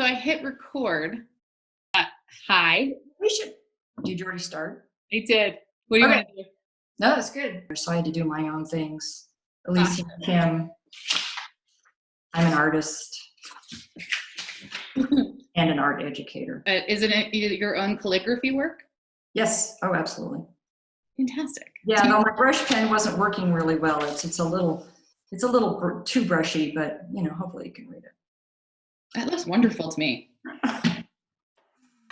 So I hit record. Hi. Did you already start? I did. What do you want to do? No, that's good. So I had to do my own things. Alicia Awesome. McKim. I'm an artist and an art educator. Isn't it your own calligraphy work? Yes. Oh, absolutely. Fantastic. Yeah. No, my brush pen wasn't working really well. It's a little too brushy, but hopefully you can read it. That looks wonderful to me.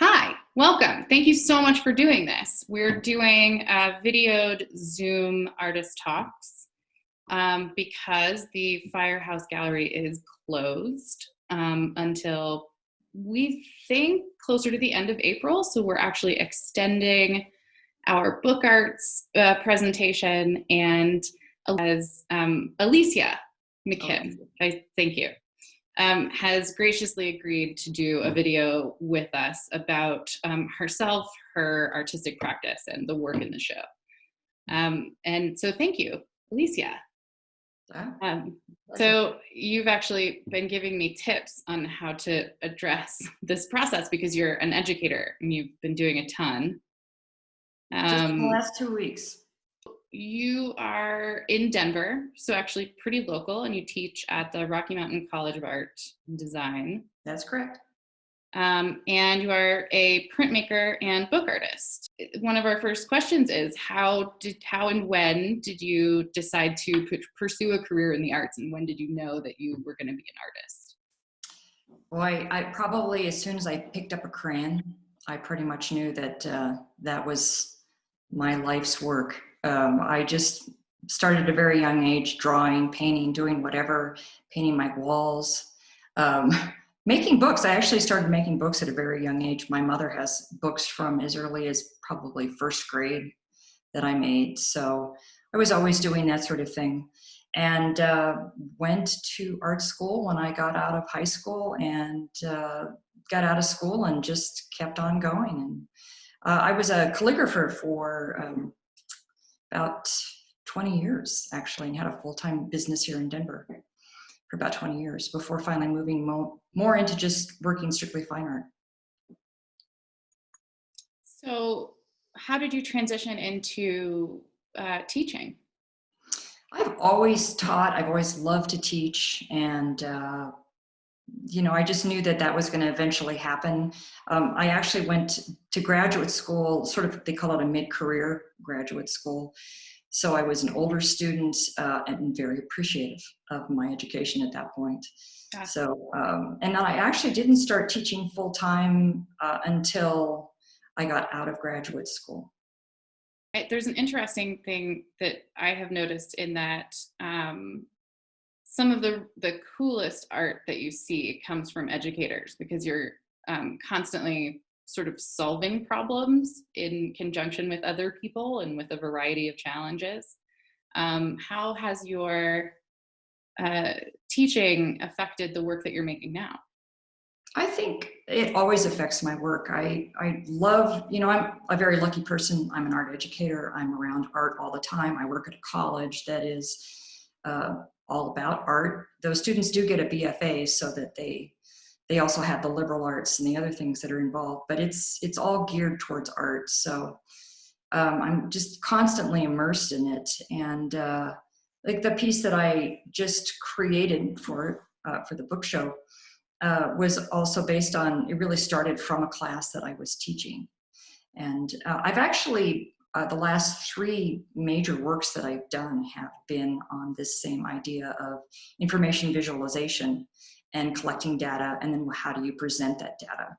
Hi, welcome. Thank you so much for doing this. We're doing videoed Zoom artist talks because the Firehouse Gallery is closed until we think closer to the end of April. So we're actually extending our book arts presentation, and as Alicia McKim, thank you, has graciously agreed to do a video with us about herself, her artistic practice, and the work in the show. And so thank you, Alicia. So you've actually been giving me tips on how to address this process because you're an educator and you've been doing a ton. Just in the last 2 weeks. You are in Denver, so actually pretty local, and you teach at the Rocky Mountain College of Art and Design. That's correct. And you are a printmaker and book artist. One of our first questions is how and when did you decide to pursue a career in the arts, and when did you know that you were going to be an artist? Boy, I probably, as soon as I picked up a crayon, I pretty much knew that that was my life's work. I just started at a very young age, drawing, painting, doing whatever, painting my walls, making books. I actually started making books at a very young age. My mother has books from as early as probably first grade that I made. So I was always doing that sort of thing, and went to art school when I got out of high school, and got out of school and just kept on going. And I was a calligrapher for about 20 years, actually, and had a full-time business here in Denver for about 20 years before finally moving more into just working strictly fine art. So how did you transition into teaching? I've always taught. I've always loved to teach, and I just knew that was going to eventually happen. I actually went to graduate school, sort of, they call it a mid-career graduate school. So I was an older student and very appreciative of my education at that point. So, and I actually didn't start teaching full-time until I got out of graduate school. There's an interesting thing that I have noticed in that some of the coolest art that you see comes from educators, because you're constantly sort of solving problems in conjunction with other people and with a variety of challenges. How has your teaching affected the work that you're making now? I think it always affects my work. I love, I'm a very lucky person. I'm an art educator. I'm around art all the time. I work at a college that is all about art. Those students do get a BFA so that they also have the liberal arts and the other things that are involved, but it's all geared towards art. So I'm just constantly immersed in it. And like the piece that I just created for the book show was also based on, it really started from a class that I was teaching. And I've actually, the last 3 major works that I've done have been on this same idea of information visualization and collecting data, and then how do you present that data.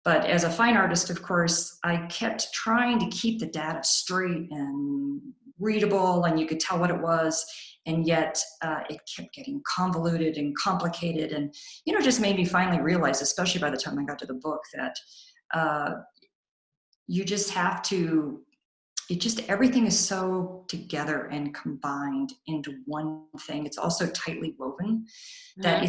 But as a fine artist, of course, I kept trying to keep the data straight and readable, and you could tell what it was, and yet it kept getting convoluted and complicated, and just made me finally realize, especially by the time I got to the book, that you just have to, everything is so together and combined into one thing. It's also tightly woven that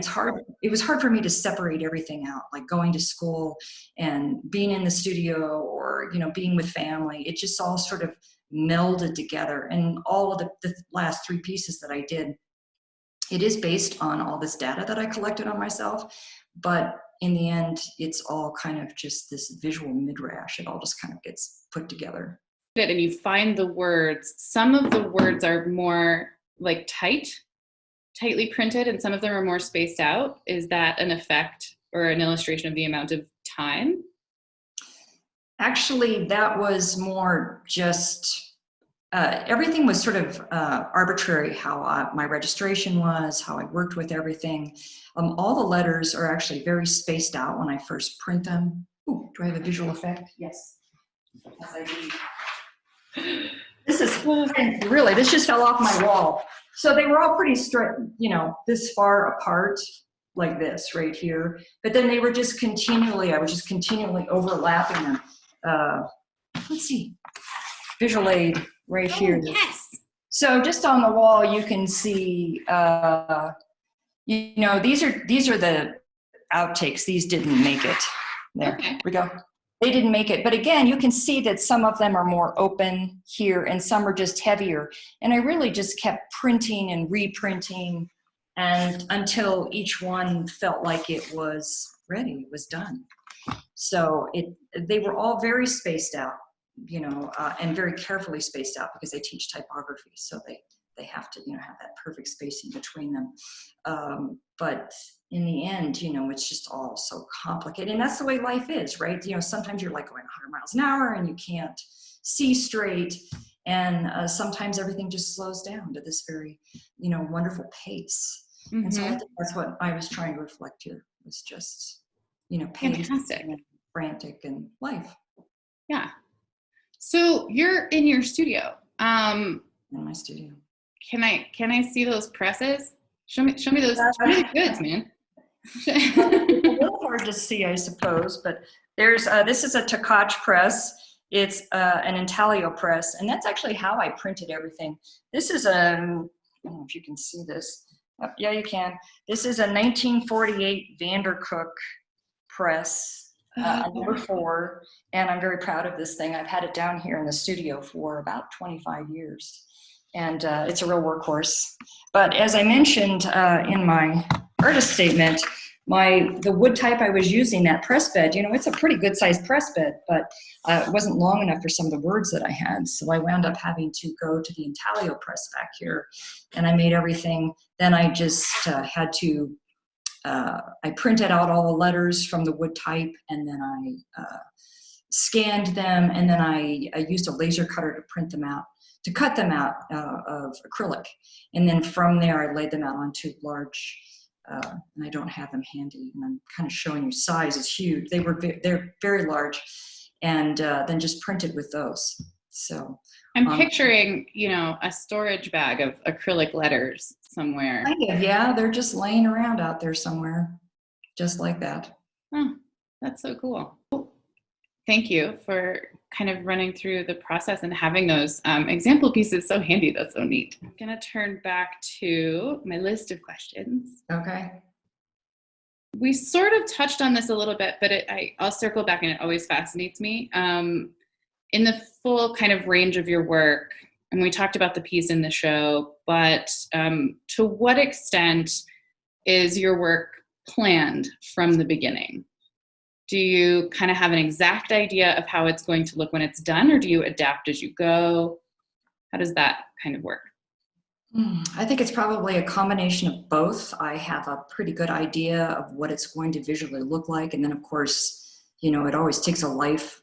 it was hard for me to separate everything out, like going to school and being in the studio or, being with family. It just all sort of melded together. And all of the last 3 pieces that I did, it is based on all this data that I collected on myself, but in the end, it's all kind of just this visual midrash. It all just kind of gets put together. And you find the words, some of the words are more like tightly printed, and some of them are more spaced out. Is that an effect or an illustration of the amount of time? Actually, that was more just, everything was sort of arbitrary, how my registration was, how I worked with everything. All the letters are actually very spaced out when I first print them. Ooh, do I have a visual effect? Yes. Yes, I do. This is really, this just fell off my wall. So they were all pretty straight, you know, this far apart, like this right here. But then they were just continually, I was just continually overlapping them. Let's see, visual aid right here. Yes. So just on the wall, you can see, you know, these are the outtakes. These didn't make it. There we go. They didn't make it. But again, you can see that some of them are more open here and some are just heavier. And I really just kept printing and reprinting, and until each one felt like it was ready, it was done. So they were all very spaced out, you know, and very carefully spaced out because they teach typography. So they have to, you know, have that perfect spacing between them. But in the end, you know, it's just all so complicated. And that's the way life is, right? You know, sometimes you're like going 100 miles an hour and you can't see straight. And sometimes everything just slows down to this very, you know, wonderful pace. Mm-hmm. And so I think that's what I was trying to reflect here, was just, you know, pace. Fantastic. And frantic and life. Yeah. So you're in your studio. In my studio. Can I see those presses? Show me those goods, man. It's a little hard to see, I suppose, but there's this is a Takach press. It's an intaglio press, and that's actually how I printed everything. This is I don't know if you can see this. Yeah, you can. This is a 1948 Vandercook press, number 4, and I'm very proud of this thing. I've had it down here in the studio for about 25 years, and it's a real workhorse. But as I mentioned in my artist statement, the wood type I was using, that press bed, you know, it's a pretty good sized press bed, but it wasn't long enough for some of the words that I had. So I wound up having to go to the intaglio press back here, and I made everything. Then I just had to, I printed out all the letters from the wood type, and then I scanned them, and then I used a laser cutter to print them out, to cut them out of acrylic. And then from there, I laid them out onto large, and I don't have them handy, and I'm kind of showing you size is huge. They're very large, and then just printed with those. So I'm picturing, you know, a storage bag of acrylic letters somewhere. Kind of, yeah, they're just laying around out there somewhere, just like that. Oh, that's so cool. Thank you for kind of running through the process and having those example pieces so handy. That's so neat. I'm going to turn back to my list of questions. Okay. We sort of touched on this a little bit, but I'll circle back, and it always fascinates me. In the full kind of range of your work, and we talked about the piece in the show, but to what extent is your work planned from the beginning? Do you kind of have an exact idea of how it's going to look when it's done, or do you adapt as you go? How does that kind of work? I think it's probably a combination of both. I have a pretty good idea of what it's going to visually look like. And then of course, you know, it always takes on a life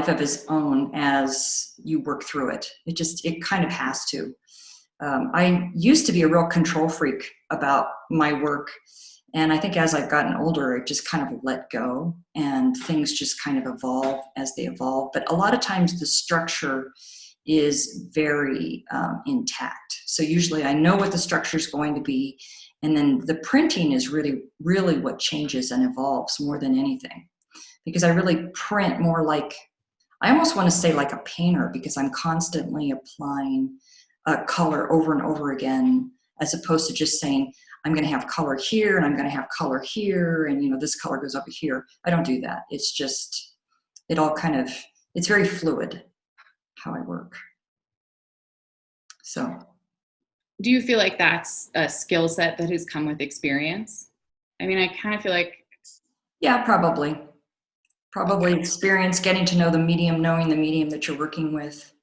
of its own as you work through it. It kind of has to. I used to be a real control freak about my work. And I think as I've gotten older, it just kind of let go, and things just kind of evolve as they evolve. But a lot of times the structure is very intact. So usually I know what the structure is going to be, and then the printing is really, really what changes and evolves more than anything. Because I really print more like, I almost want to say like a painter, because I'm constantly applying color over and over again, as opposed to just saying, I'm going to have color here and I'm going to have color here, and you know, this color goes over here. I don't do that. It's just, it all kind of, it's very fluid how I work. So. Do you feel like that's a skill set that has come with experience? I mean, I kind of feel like Yeah, probably. Probably Okay. experience, getting to know the medium, knowing the medium that you're working with.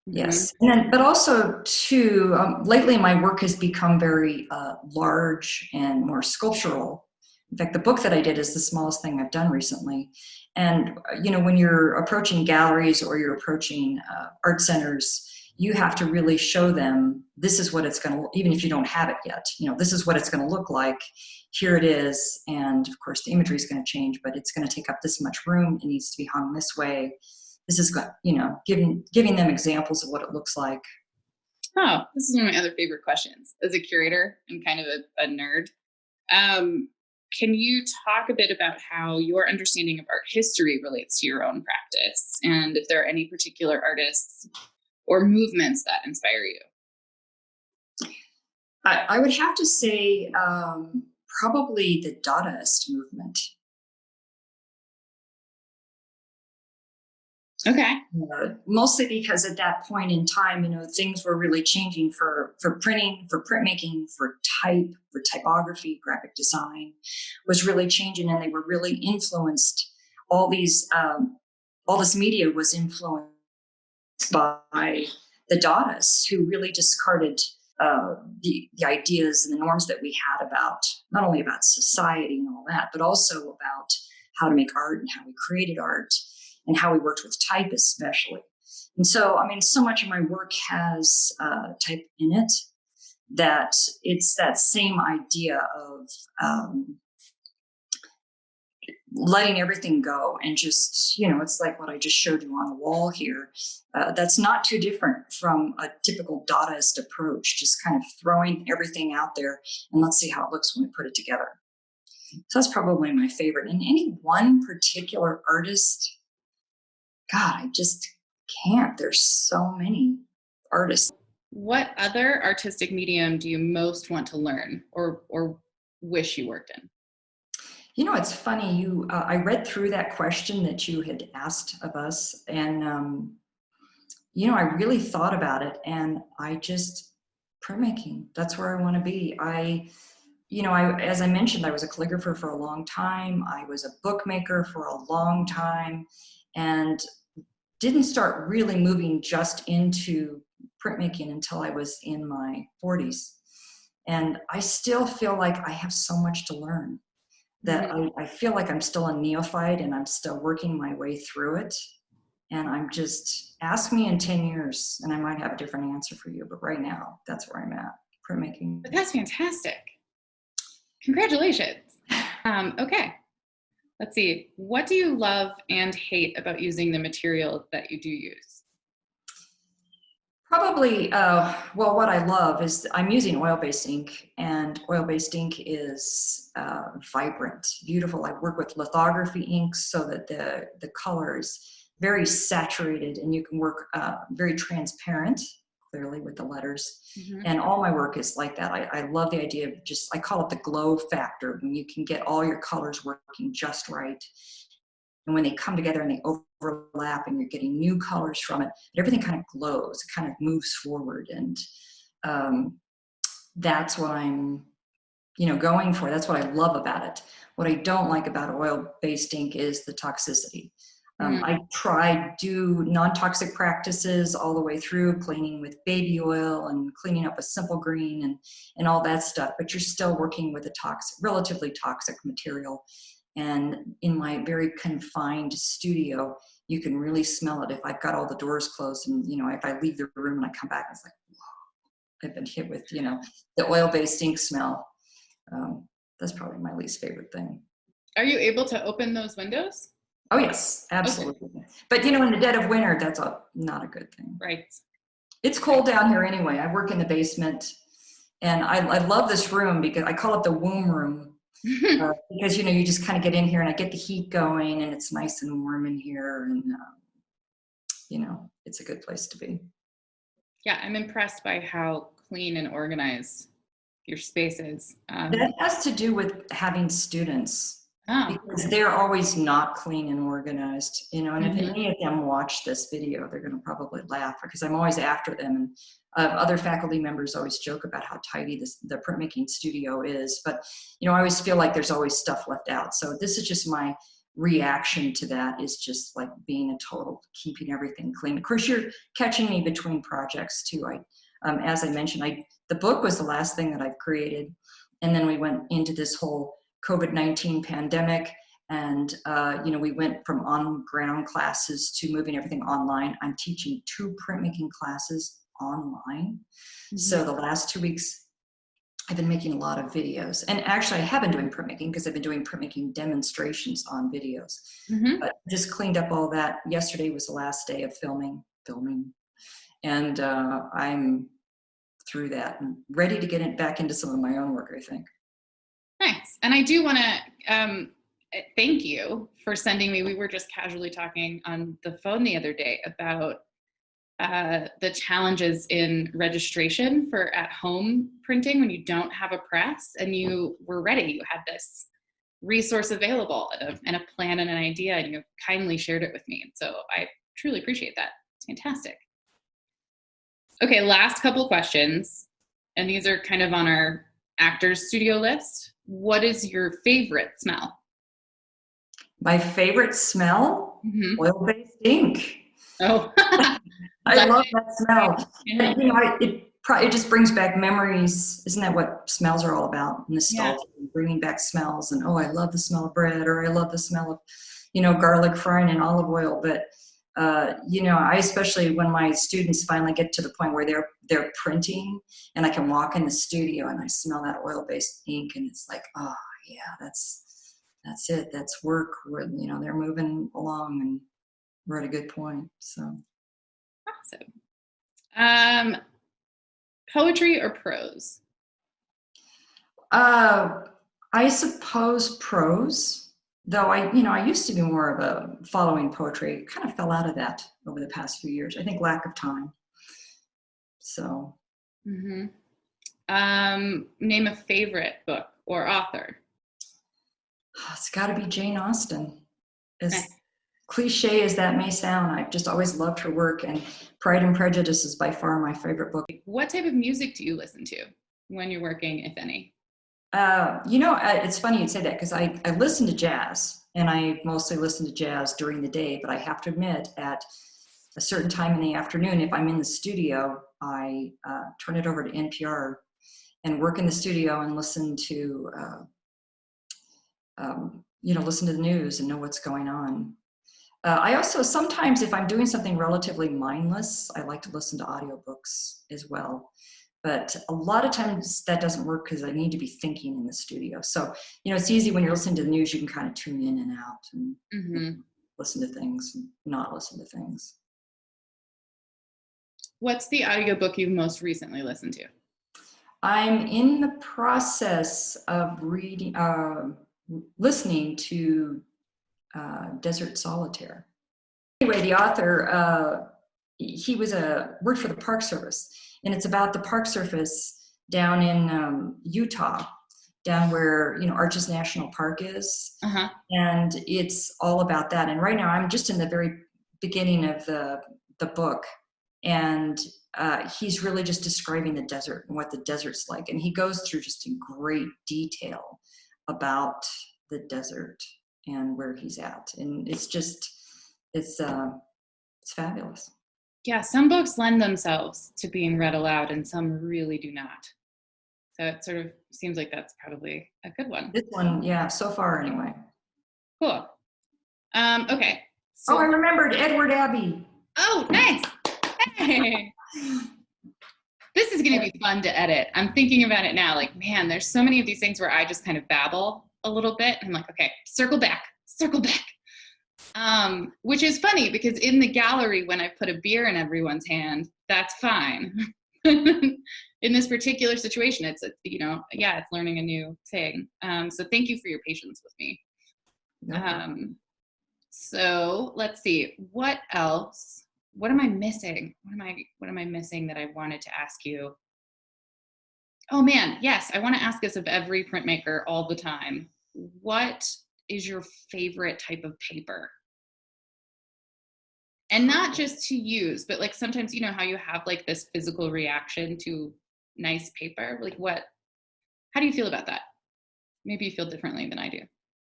Hmm. Yes, and then, but also too, lately my work has become very large and more sculptural. In fact, the book that I did is the smallest thing I've done recently. And you know, when you're approaching galleries or you're approaching art centers, you have to really show them this is what it's going to, even if you don't have it yet. You know, this is what it's going to look like. Here it is, and of course, the imagery is going to change, but it's going to take up this much room. It needs to be hung this way. This is, you know, giving them examples of what it looks like. Oh, this is one of my other favorite questions. As a curator, I'm kind of a nerd. Um, can you talk a bit about how your understanding of art history relates to your own practice, and if there are any particular artists or movements that inspire you? I would have to say probably the Dadaist movement. Okay. Mostly because at that point in time, you know, things were really changing for printing, for printmaking, for type, for typography, graphic design was really changing, and they were really influenced. All these, all this media was influenced by the Dadaists, who really discarded the ideas and the norms that we had about not only about society and all that, but also about how to make art and how we created art and how we worked with type, especially. And so, I mean, so much of my work has type in it that it's that same idea of letting everything go and just, you know, it's like what I just showed you on the wall here. That's not too different from a typical Dadaist approach, just kind of throwing everything out there and let's see how it looks when we put it together. So that's probably my favorite. And any one particular artist, God, I just can't. There's so many artists. What other artistic medium do you most want to learn or wish you worked in? You know, it's funny. I read through that question that you had asked of us, and you know, I really thought about it, and I just printmaking. That's where I want to be. You know, as I mentioned, I was a calligrapher for a long time. I was a bookmaker for a long time, and didn't start really moving just into printmaking until I was in my 40s. And I still feel like I have so much to learn, that Mhm. I feel like I'm still a neophyte and I'm still working my way through it. And I'm just, ask me in 10 years and I might have a different answer for you. But right now, that's where I'm at, printmaking. But that's fantastic. Congratulations. Okay. Let's see. What do you love and hate about using the material that you do use? Probably, well, what I love is I'm using oil-based ink, and oil-based ink is vibrant, beautiful. I work with lithography inks so that the color is very saturated, and you can work very transparent, clearly with the letters. Mhm. And all my work is like that. I love the idea of just, I call it the glow factor, when you can get all your colors working just right. And when they come together and they overlap and you're getting new colors from it, everything kind of glows, it kind of moves forward. And um, that's what I'm, you know, going for. That's what I love about it. What I don't like about oil-based ink is the toxicity. Mm. I try do non-toxic practices all the way through, cleaning with baby oil and cleaning up with simple green and all that stuff, but you're still working with a relatively toxic material. And in my very confined studio, you can really smell it if I've got all the doors closed, and you know, if I leave the room and I come back, it's like, whoa, I've been hit with, you know, the oil-based ink smell. That's probably my least favorite thing. Are you able to open those windows? Oh yes, Okay. absolutely. But you know, in the dead of winter, that's not a good thing. Right. It's cold down here anyway. I work in the basement, and I love this room because I call it the womb room. Because you know, you just kind of get in here and I get the heat going and it's nice and warm in here, and you know, it's a good place to be. Yeah, I'm impressed by how clean and organized your space is. That has to do with having students. Oh. because they're always not clean and organized, you know, and if Mhm. any of them watch this video, they're going to probably laugh because I'm always after them. And other faculty members always joke about how tidy the printmaking studio is, but, you know, I always feel like there's always stuff left out. So this is just my reaction to that, is just like being a total, keeping everything clean. Of course, you're catching me between projects too. As I mentioned, the book was the last thing that I've created. And then we went into this whole COVID-19 pandemic, and you know, we went from on-ground classes to moving everything online. I'm teaching 2 printmaking classes online. So the last 2 weeks, I've been making a lot of videos. And actually, I have been doing printmaking because I've been doing printmaking demonstrations on videos. But just cleaned up all that. Yesterday was the last day of filming. And I'm through that and ready to get it back into some of my own work, I think. Nice. And I do want to thank you for sending me. We were just casually talking on the phone the other day about the challenges in registration for at-home printing when you don't have a press, and you were ready. You had this resource available and a plan and an idea, and you kindly shared it with me. So I truly appreciate that. It's fantastic. Okay, last couple questions, and these are kind of on our actors studio list. What is your favorite smell? My favorite smell? Oil-based ink. Oh, I love that smell. Yeah. And, you know, it just brings back memories. Isn't that what smells are all about? Nostalgia, bringing back smells. And, oh, I love the smell of bread, or I love the smell of, you know, garlic frying in olive oil. But, you know, I especially, when my students finally get to the point where they're printing and I can walk in the studio and I smell that oil-based ink, and it's like, oh, yeah, that's it. That's work. You know, they're moving along and we're at a good point. So. Awesome. Poetry or prose? I suppose prose, though I used to be more of a following poetry. Kind of fell out of that over the past few years. I think lack of time. So. Name a favorite book or author. It's got to be Jane Austen. As cliche as that may sound, I've just always loved her work, and Pride and Prejudice is by far my favorite book. What type of music do you listen to when you're working, if any? You know, it's funny you'd say that, because I listen to jazz, and I mostly listen to jazz during the day, but I have to admit, at a certain time in the afternoon, if I'm in the studio, I turn it over to NPR and work in the studio and listen to, you know, listen to the news and know what's going on. I also, sometimes if I'm doing something relatively mindless, I like to listen to audiobooks as well. But a lot of times that doesn't work because I need to be thinking in the studio. So, you know, it's easy when you're listening to the news, you can kind of tune in and out and listen to things and not listen to things. What's the audiobook you've most recently listened to? I'm in the process of listening to Desert Solitaire. Anyway, the author, he worked for the Park Service, and it's about the Park Service down in Utah, down where, you know, Arches National Park is, and it's all about that. And right now, I'm just in the very beginning of the book, and he's really just describing the desert and what the desert's like, and he goes through just in great detail about the desert and where he's at, and it's fabulous. Yeah, some books lend themselves to being read aloud and some really do not. So it sort of seems like that's probably a good one. This one, yeah, so far anyway. Cool. Okay. So, I remembered Edward Abbey. Oh, nice. Hey. This is going to be fun to edit. I'm thinking about it now. Like, man, there's so many of these things where I just kind of babble a little bit. And I'm like, okay, circle back. Which is funny because in the gallery, when I put a beer in everyone's hand, that's fine. In this particular situation, it's, you know, yeah, it's learning a new thing. So thank you for your patience with me. So let's see, what else? What am I missing? What am I missing that I wanted to ask you? Oh man, yes, I want to ask this of every printmaker all the time. What is your favorite type of paper? And not just to use, but like sometimes, you know, how you have like this physical reaction to nice paper. Like how do you feel about that? Maybe you feel differently than I do.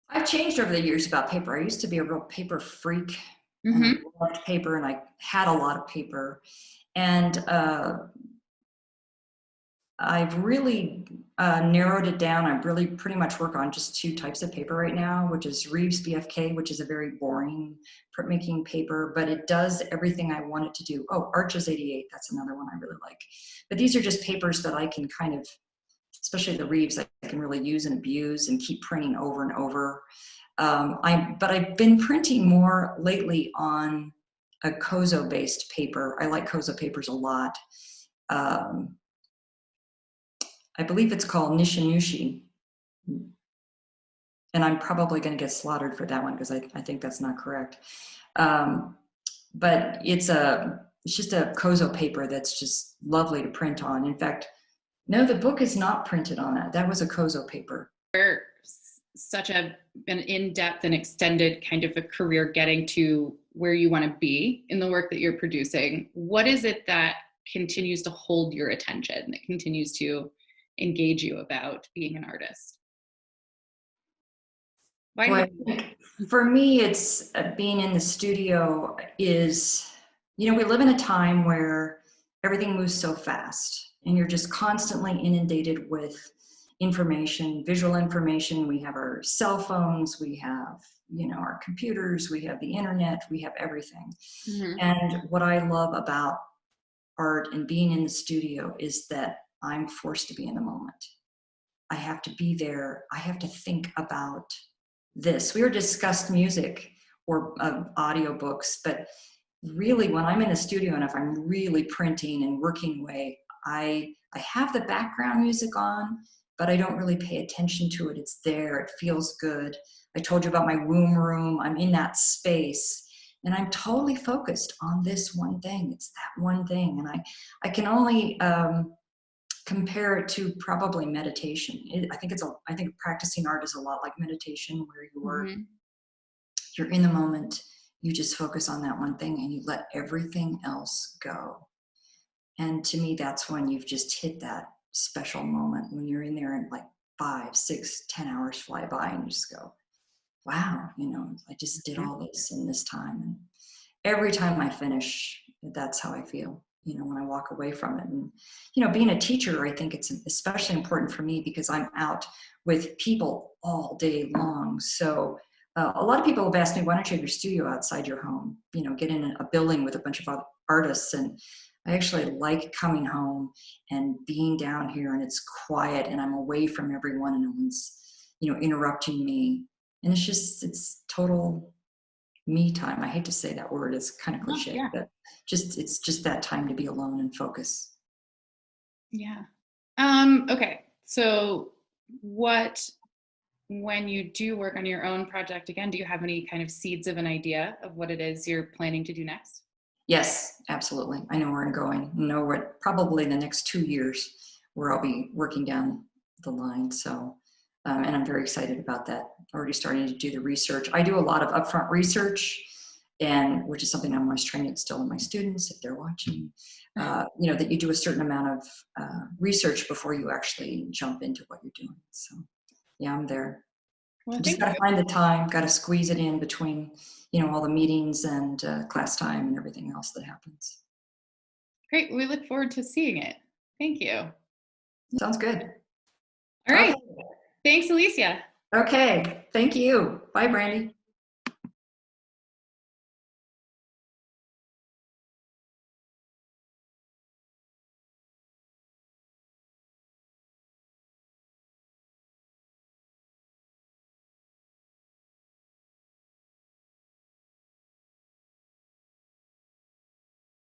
I've changed over the years about paper. I used to be a real paper freak, and I Mm-hmm. loved paper, and I had a lot of paper. And I've really narrowed it down. I really pretty much work on just 2 types of paper right now, which is Reeves BFK, which is a very boring printmaking paper, but it does everything I want it to do. Oh, Arches 88, that's another one I really like. But these are just papers that I can kind of, especially the Reeves, I can really use and abuse and keep printing over and over. But I've been printing more lately on a Kozo-based paper. I like Kozo papers a lot. I believe it's called Nishinushi. And I'm probably going to get slaughtered for that one because I think that's not correct. But it's just a Kozo paper that's just lovely to print on. In fact, no, the book is not printed on that. That was a Kozo paper. Such an in-depth and extended kind of a career getting to where you want to be in the work that you're producing. What is it that continues to hold your attention, that continues to engage you about being an artist? Boy, for me, it's being in the studio is, you know, we live in a time where everything moves so fast and you're just constantly inundated with information, visual information. We have our cell phones, we have, you know, our computers, we have the internet, we have everything. Mm-hmm. And what I love about art and being in the studio is that I'm forced to be in the moment. I have to be there. I have to think about this. We were discussed music or audiobooks, but really when I'm in the studio and if I'm really printing and working away, I have the background music on, but I don't really pay attention to it. It's there. It feels good. I told you about my womb room. I'm in that space and I'm totally focused on this one thing. It's that one thing. And I can only compare it to probably meditation. I think practicing art is a lot like meditation, where you're in the moment, you just focus on that one thing and you let everything else go. And to me, that's when you've just hit that special moment, when you're in there and like 5, 6, 10 hours fly by and you just go, wow, you know, I just did all this in this time. And every time I finish, that's how I feel, you know, when I walk away from it. And, you know, being a teacher, I think it's especially important for me because I'm out with people all day long. So a lot of people have asked me, why don't you have your studio outside your home? You know, get in a building with a bunch of other artists. And I actually like coming home and being down here and it's quiet and I'm away from everyone and no one's, you know, interrupting me. And it's total me time. I hate to say that word, it's kind of cliche, but it's just that time to be alone and focus. Yeah. Okay. So when you do work on your own project again, do you have any kind of seeds of an idea of what it is you're planning to do next? Yes, absolutely. I know where I'm going. I know what probably the next 2 years where I'll be working down the line. So, and I'm very excited about that. Already starting to do the research. I do a lot of upfront research, and which is something I'm always trying to instill in my students if they're watching. You know, that you do a certain amount of research before you actually jump into what you're doing. So, yeah, I'm there. Well, Just got to find the time, got to squeeze it in between, you know, all the meetings and class time and everything else that happens. Great. We look forward to seeing it. Thank you. Sounds good. All right. Okay. Thanks, Alicia. Okay. Thank you. Bye, Brandy.